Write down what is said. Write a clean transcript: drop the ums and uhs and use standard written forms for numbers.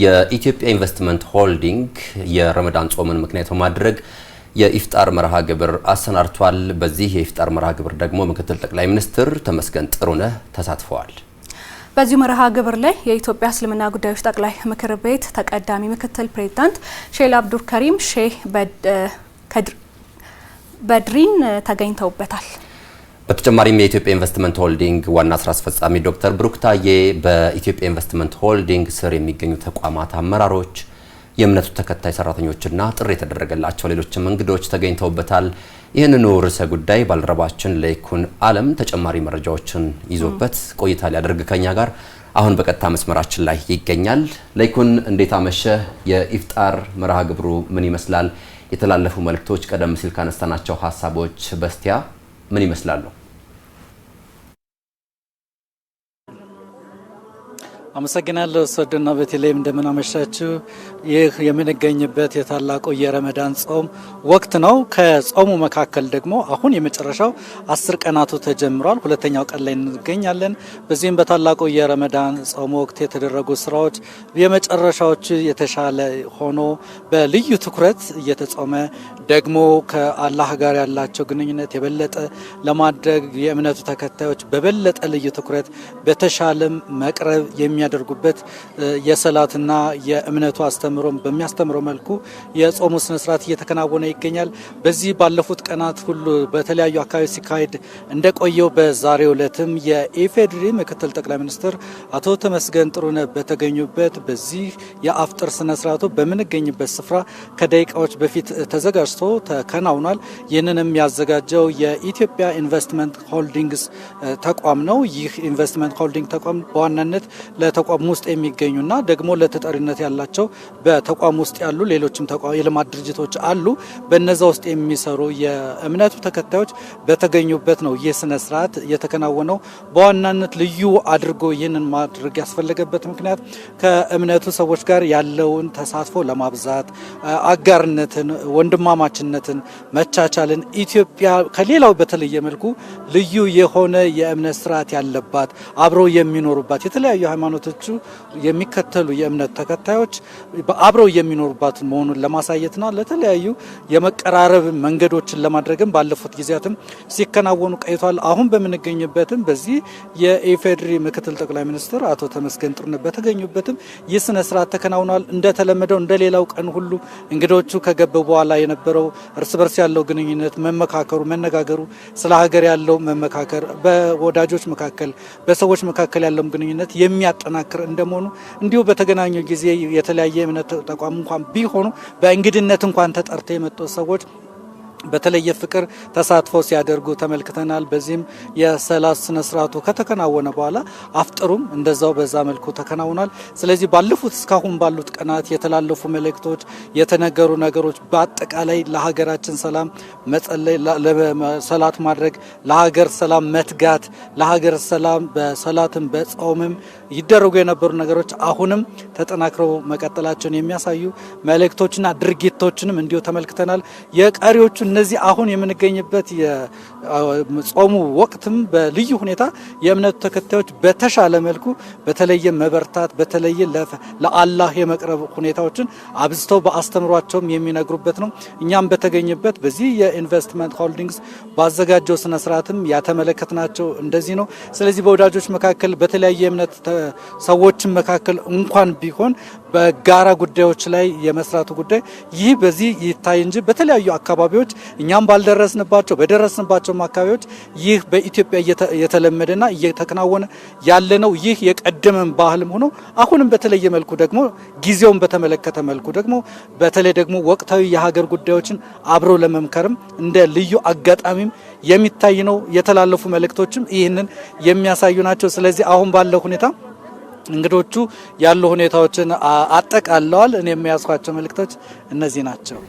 የኢትዮጵያ ኢንቨስትመንት ሆልዲንግ የረመዳን ጾምን ምክንያት በማድረግ የኢፍጣር መርሃ ግብር አሰናድቷል። በዚህ የኢፍጣር መርሃ ግብር ደግሞ ምክትል ጠቅላይ ሚኒስትር ተመስገን ጥሩነህ ተሳትፈዋል። በዚህ መርሃ ግብር ላይ የኢትዮጵያ እስልምና ጉዳዮች ጠቅላይ ምክር ቤት ተቀዳሚ ምክትል ፕሬዝዳንት ሼህ አብዱል ከሪም ሼህ በድሪን ተገኝተውበታል። በተጨማሪም የኢትዮጵያ ኢንቨስትመንት ሆልዲንግ ዋና ስራ አስፈጻሚ ዶክተር ብሩክ ታዬ በኢትዮጵያ ኢንቨስትመንት ሆልዲንግ ስር የሚገኙ ተቋማት አመራሮች፣ የእምነቱ ተከታይ ሰራተኞችና ጥሪ የተደረገላቸው ሌሎችም እንግዶች ተገኝተውበታል። ይህንኑ ርዕሰ ጉዳይ ባልደረባችን ለይኩን አለም ተጨማሪ መረጃዎችን ይዞበት ቆይታ ሊያደርግ ከኛ ጋር አሁን በቀጥታ መስመራችን ላይ ይገኛል። ለይኩን እንዴት አመሸህ? የኢፍጣር መርሃ ግብሩ ምን ይመስላል? የተላለፉ መልእክቶች ቀደም ሲል ካነሳናቸው ሀሳቦች በስቲያ ምን ይመስላሉ? አመሰግናለሁ። ሰደና በተለይም እንደምን አመሻችሁ። ይህ የምንገኝበት የታላቁ የረመዳን ጾም ወቅት ነው። ከጾሙ መካከል ደግሞ አሁን የመጨረሻው 10 ቀናቱ ተጀምሯል። ሁለተኛው ቀን ላይ እንገኛለን። በዚህም በታላቁ የረመዳን ጾም ወቅት የተደረጉ ስራዎች የመጨረሻዎቹ የተሻለ ሆኖ በልዩ ትኩረት እየተጾመ ደግሞ ከአላህ ጋር ያላቸው ግንኙነት የበለጠ ለማድረግ የእምነቱ ተከታዮች በበለጠ ልዩ ትኩረት በተሻለም መቅረብ የሚያደርጉበት የሰላትና የእምነቱ አስተምሮ በሚያስተምረው መልኩ የጾሙ ስነ ስርዓት እየተከናወነ ይገኛል። በዚህ ባለፉት ቀናት ሁሉ በተለያዩ አካባቢ ሲካሄድ እንደቆየው በዛሬው ዕለትም የኢፌዴሪ ምክትል ጠቅላይ ሚኒስትር አቶ ተመስገን ጥሩነህ በተገኙበት በዚህ የአፍጥር ስነ ስርዓቱ በምንገኝበት ስፍራ ከደቂቃዎች በፊት ተዘጋጅቶ ተከናውኗል። ይህንንም ያዘጋጀው የኢትዮጵያ ኢንቨስትመንት ሆልዲንግስ ተቋም ነው። ይህ ኢንቨስትመንት ሆልዲንግ ተቋም በዋናነት ለተቋም ውስጥ የሚገኙና ደግሞ ለተጠሪነት ያላቸው በተቋም ውስጥ ያሉ ሌሎችም የልማት ድርጅቶች አሉ። በነዛ ውስጥ የሚሰሩ የእምነቱ ተከታዮች በተገኙበት ነው ይህ ስነ ስርዓት የተከናወነው። በዋናነት ልዩ አድርጎ ይህንን ማድረግ ያስፈለገበት ምክንያት ከእምነቱ ሰዎች ጋር ያለውን ተሳትፎ ለማብዛት አጋርነትን፣ ወንድማማችነትን፣ መቻቻልን ኢትዮጵያ ከሌላው በተለየ መልኩ ልዩ የሆነ የእምነት ስርዓት ያለባት አብረው የሚኖሩባት የተለያዩ ሃይማኖቶቹ የሚከተሉ የእምነት ተከታዮች አብረው የሚኖሩባት መሆኑን ለማሳየትና ለተለያዩ የመቀራረብ መንገዶችን ለማድረግም ባለፉት ጊዜያትም ሲከናወኑ ቆይቷል። አሁን በምንገኝበትም በዚህ የኢፌዴሪ ምክትል ጠቅላይ ሚኒስትር አቶ ተመስገን ጥሩነህ በተገኙበትም ይህ ስነ ስርዓት ተከናውኗል። እንደተለመደው እንደሌላው ቀን ሁሉ እንግዶቹ ከገቡ በኋላ የነበረው እርስ በርስ ያለው ግንኙነት መመካከሩ፣ መነጋገሩ፣ ስለ ሀገር ያለው መመካከር በወዳጆች መካከል በሰዎች መካከል ያለው ግንኙነት የሚያጠናክር እንደመሆኑ እንዲሁ በተገናኙ ጊዜ የተለያየ እምነት ተቋም እንኳን ቢሆኑ በእንግድነት እንኳን ተጠርተው የመጡ ሰዎች በተለየ ፍቅር ተሳትፎ ሲያደርጉ ተመልክተናል። በዚህም የሰላት ስነ ስርዓቱ ከተከናወነ በኋላ አፍጥሩም እንደዛው በዛ መልኩ ተከናውኗል። ስለዚህ ባለፉት እስካሁን ባሉት ቀናት የተላለፉ መልእክቶች፣ የተነገሩ ነገሮች በአጠቃላይ ለሀገራችን ሰላም መጸለይ፣ ሰላት ማድረግ፣ ለሀገር ሰላም መትጋት፣ ለሀገር ሰላም በሰላትም በጾምም ይደረጉ የነበሩ ነገሮች አሁንም ተጠናክረው መቀጠላቸውን የሚያሳዩ መልእክቶችና ድርጊቶችንም እንዲሁ ተመልክተናል። የቀሪዎቹ እነዚህ አሁን የምንገኝበት የጾሙ ወቅትም በልዩ ሁኔታ የእምነቱ ተከታዮች በተሻለ መልኩ በተለየ መበርታት በተለየ ለአላህ የመቅረብ ሁኔታዎችን አብዝተው በአስተምሯቸውም የሚነግሩበት ነው። እኛም በተገኘበት በዚህ የኢንቨስትመንት ሆልዲንግስ ባዘጋጀው ስነ ስርዓትም ያተመለከትናቸው እንደዚህ ነው። ስለዚህ በወዳጆች መካከል በተለያየ እምነት ሰዎችን መካከል እንኳን ቢሆን በጋራ ጉዳዮች ላይ የመስራቱ ጉዳይ ይህ በዚህ ይታይ እንጂ በተለያዩ አካባቢዎች እኛም ባልደረስንባቸው በደረስንባቸው አካባቢዎች ይህ በኢትዮጵያ የተለመደና እየተከናወነ ያለ ነው። ይህ የቀደመን ባህልም ሆኖ አሁንም በተለየ መልኩ ደግሞ ጊዜውን በተመለከተ መልኩ ደግሞ በተለይ ደግሞ ወቅታዊ የሀገር ጉዳዮችን አብረው ለመምከርም እንደ ልዩ አጋጣሚም የሚታይ ነው። የተላለፉ መልእክቶችም ይህንን የሚያሳዩ ናቸው። ስለዚህ አሁን ባለው ሁኔታ እንግዶቹ ያሉ ሁኔታዎችን አጠቃለዋል። እኔ የሚያስኳቸው መልእክቶች እነዚህ ናቸው።